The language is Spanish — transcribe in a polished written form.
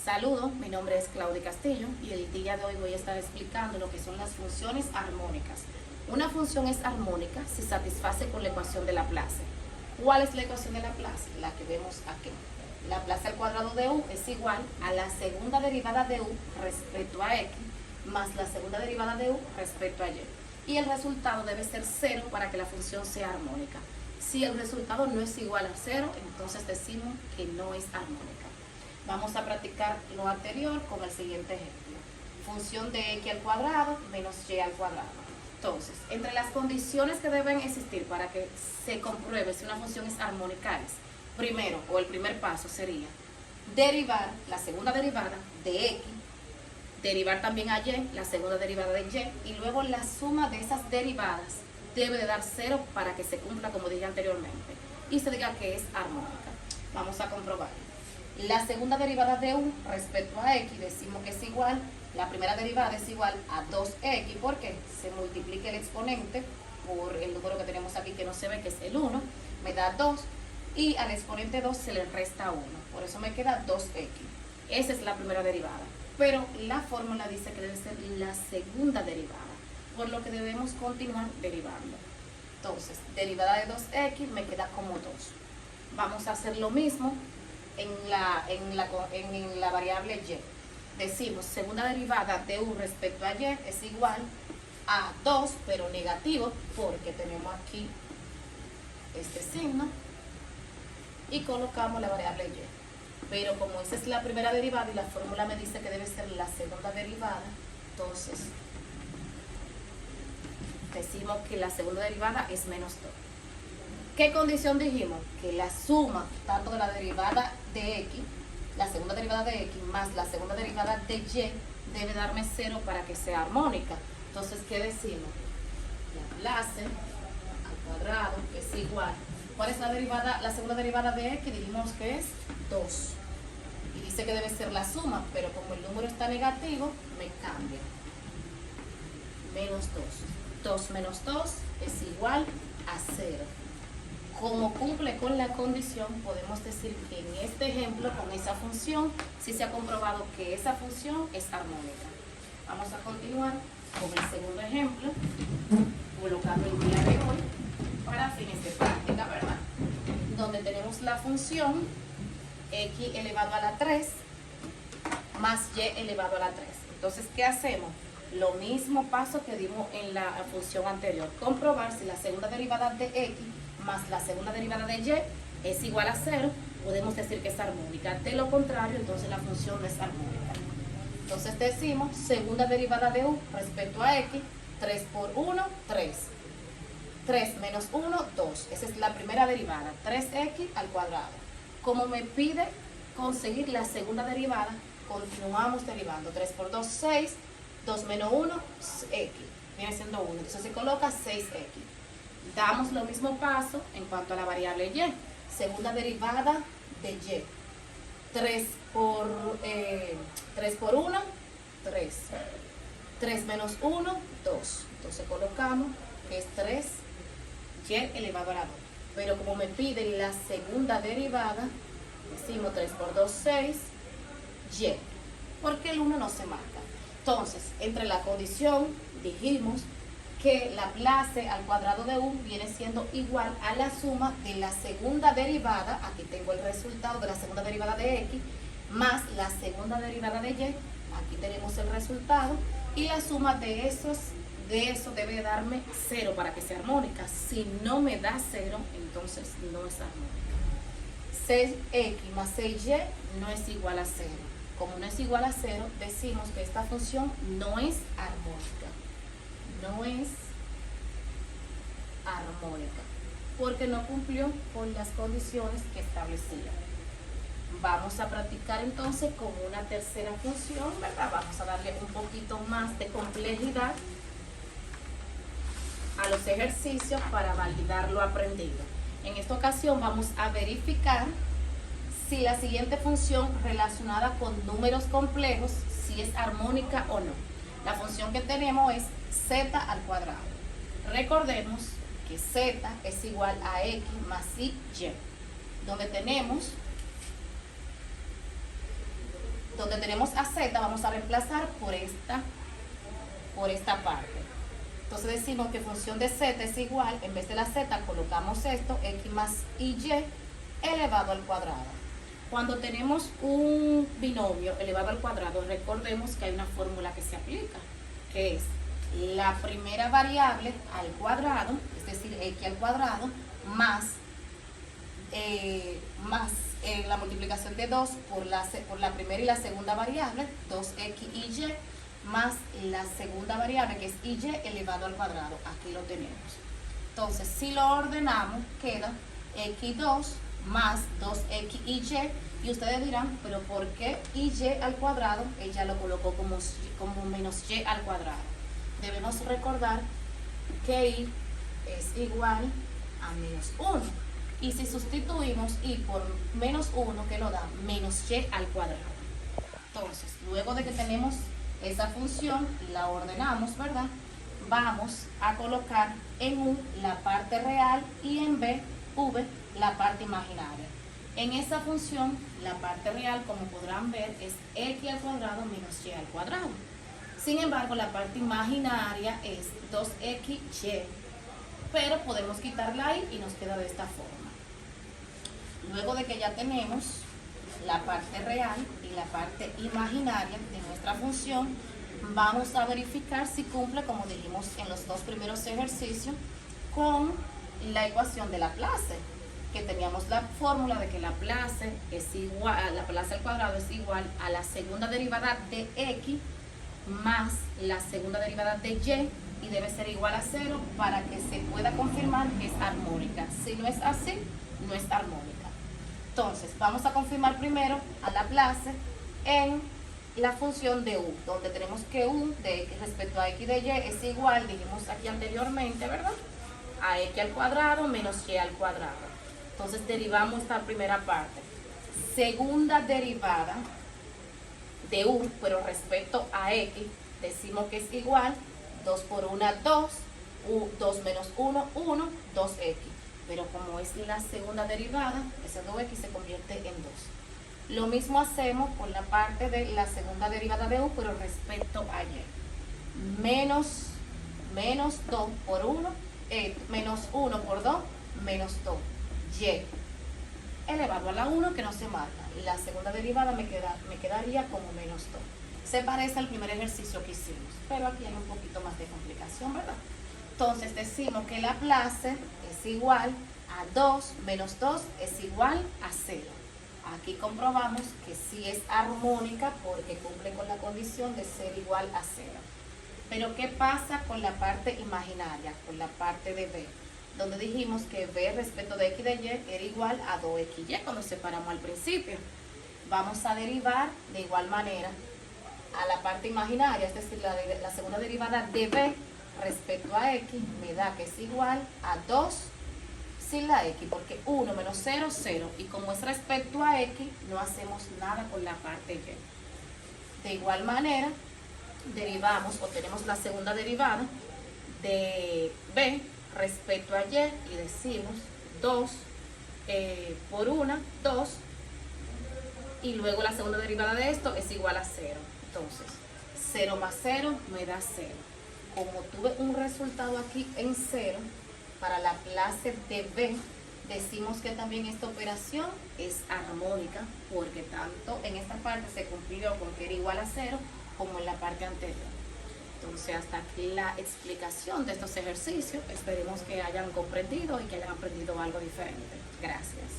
Saludos, mi nombre es Claudia Castillo y el día de hoy voy a estar explicando lo que son las funciones armónicas. Una función es armónica si satisface con la ecuación de Laplace. ¿Cuál es la ecuación de Laplace? La que vemos aquí. Laplace al cuadrado de u es igual a la segunda derivada de u respecto a x más la segunda derivada de u respecto a y. Y el resultado debe ser 0 para que la función sea armónica. Si el resultado no es igual a 0, entonces decimos que no es armónica. Vamos a practicar lo anterior con el siguiente ejemplo. Función de x al cuadrado menos y al cuadrado. Entonces, entre las condiciones que deben existir para que se compruebe si una función es armónica es, primero, o el primer paso sería derivar la segunda derivada de x, derivar también a y, la segunda derivada de y, y luego la suma de esas derivadas debe de dar 0 para que se cumpla como dije anteriormente y se diga que es armónica. Vamos a comprobar. La segunda derivada de u respecto a x decimos que es igual, la primera derivada es igual a 2x, porque se multiplica el exponente por el número que tenemos aquí que no se ve, que es el 1, me da 2, y al exponente 2 se le resta 1, por eso me queda 2x. Esa es la primera derivada, pero la fórmula dice que debe ser la segunda derivada, por lo que debemos continuar derivando. Entonces, derivada de 2x me queda como 2. Vamos a hacer lo mismo en la variable y. Decimos, segunda derivada de u respecto a y es igual a 2, pero negativo, porque tenemos aquí este signo, y colocamos la variable y. Pero como esa es la primera derivada y la fórmula me dice que debe ser la segunda derivada, entonces decimos que la segunda derivada es menos 2. ¿Qué condición dijimos? Que la suma tanto de la derivada de x, la segunda derivada de x, más la segunda derivada de y, debe darme 0 para que sea armónica. Entonces, ¿qué decimos? Laplace al cuadrado es igual. ¿Cuál es la derivada? La segunda derivada de x dijimos que es 2. Y dice que debe ser la suma, pero como el número está negativo, me cambia. Menos 2. 2 menos 2 es igual a 0. Como cumple con la condición, podemos decir que en este ejemplo, con esa función, sí se ha comprobado que esa función es armónica. Vamos a continuar con el segundo ejemplo, colocando el día de hoy para fines de práctica, ¿verdad? Donde tenemos la función x elevado a la 3 más y elevado a la 3. Entonces, ¿qué hacemos? Lo mismo paso que dimos en la función anterior. Comprobar si la segunda derivada de x más la segunda derivada de y es igual a 0, podemos decir que es armónica. De lo contrario, entonces la función no es armónica. Entonces decimos, segunda derivada de u respecto a x, 3 por 1, 3. 3 menos 1, 2. Esa es la primera derivada, 3x al cuadrado. Como me pide conseguir la segunda derivada, continuamos derivando. 3 por 2, 6. 2 menos 1, x. Viene siendo 1. Entonces se coloca 6x. Damos lo mismo paso en cuanto a la variable y. Segunda derivada de y. 3 por 1, 3. 3 menos 1, 2. Entonces colocamos que es 3 y elevado a la 2. Pero como me piden la segunda derivada, decimos 3 por 2, 6 y. Porque el 1 no se marca. Entonces, entre la condición dijimos que Laplace al cuadrado de u viene siendo igual a la suma de la segunda derivada, aquí tengo el resultado de la segunda derivada de x, más la segunda derivada de y, aquí tenemos el resultado, y la suma de eso debe darme 0 para que sea armónica. Si no me da 0, entonces no es armónica. 6x más 6y no es igual a 0. Como no es igual a 0, decimos que esta función no es armónica. No es armónica, porque no cumplió con las condiciones que establecía. Vamos a practicar entonces con una tercera función, ¿verdad? Vamos a darle un poquito más de complejidad a los ejercicios para validar lo aprendido. En esta ocasión vamos a verificar si la siguiente función relacionada con números complejos, si es armónica o no. La función que tenemos es z al cuadrado. Recordemos que z es igual a x más y, donde tenemos donde tenemos a z vamos a reemplazar por esta parte. Entonces decimos que función de z es igual, en vez de la z colocamos esto, x más y elevado al cuadrado. Cuando tenemos un binomio elevado al cuadrado, recordemos que hay una fórmula que se aplica, que es la primera variable al cuadrado, es decir, x al cuadrado, más la multiplicación de 2 por la primera y la segunda variable, 2x y y, más la segunda variable que es y elevado al cuadrado. Aquí lo tenemos. Entonces, si lo ordenamos, queda x2 más 2x y ustedes dirán, pero ¿por qué y al cuadrado? Ella lo colocó como menos y al cuadrado. Debemos recordar que y es igual a menos 1. Y si sustituimos y por menos 1, ¿qué nos da? Menos y al cuadrado. Entonces, luego de que tenemos esa función, la ordenamos, ¿verdad? Vamos a colocar en U la parte real y en V la parte imaginaria. En esa función, la parte real, como podrán ver, es x al cuadrado menos y al cuadrado. Sin embargo, la parte imaginaria es 2xy, pero podemos quitarla ahí y nos queda de esta forma. Luego de que ya tenemos la parte real y la parte imaginaria de nuestra función, vamos a verificar si cumple, como dijimos en los dos primeros ejercicios, con la ecuación de Laplace, que teníamos la fórmula de que Laplace al cuadrado es igual a la segunda derivada de x más la segunda derivada de y debe ser igual a 0 para que se pueda confirmar que es armónica. Si no es así, no es armónica. Entonces, vamos a confirmar primero a Laplace en la función de u, donde tenemos que u de x respecto a x de y es igual, dijimos aquí anteriormente, ¿verdad?, a x al cuadrado menos y al cuadrado. Entonces derivamos esta primera parte. Segunda derivada de u, pero respecto a x, decimos que es igual, 2 por 1, 2, 2 menos 1, 1, 2x. Pero como es la segunda derivada, ese 2x se convierte en 2. Lo mismo hacemos con la parte de la segunda derivada de u, pero respecto a y. Menos 2 por 1, menos 1 por 2, menos 2. Y elevado a la 1 que no se marca. La segunda derivada me quedaría como menos 2. Se parece al primer ejercicio que hicimos, pero aquí hay un poquito más de complicación, ¿verdad? Entonces decimos que Laplace es igual a 2 menos 2 es igual a 0. Aquí comprobamos que sí es armónica porque cumple con la condición de ser igual a 0. Pero ¿qué pasa con la parte imaginaria, con la parte de b? Donde dijimos que b respecto de x de y era igual a 2xy cuando separamos al principio. Vamos a derivar de igual manera a la parte imaginaria, es decir, la segunda derivada de b respecto a x me da que es igual a 2 sin la x, porque 1 menos 0, 0. Y como es respecto a x, no hacemos nada con la parte y. De igual manera, derivamos o tenemos la segunda derivada de b respecto a y decimos 2 por 1, 2, y luego la segunda derivada de esto es igual a 0. Entonces, 0 más 0 me da 0. Como tuve un resultado aquí en 0, para Laplace de b, decimos que también esta operación es armónica, porque tanto en esta parte se cumplió con que era igual a 0, como en la parte anterior. Entonces, hasta aquí la explicación de estos ejercicios. Esperemos que hayan comprendido y que hayan aprendido algo diferente. Gracias.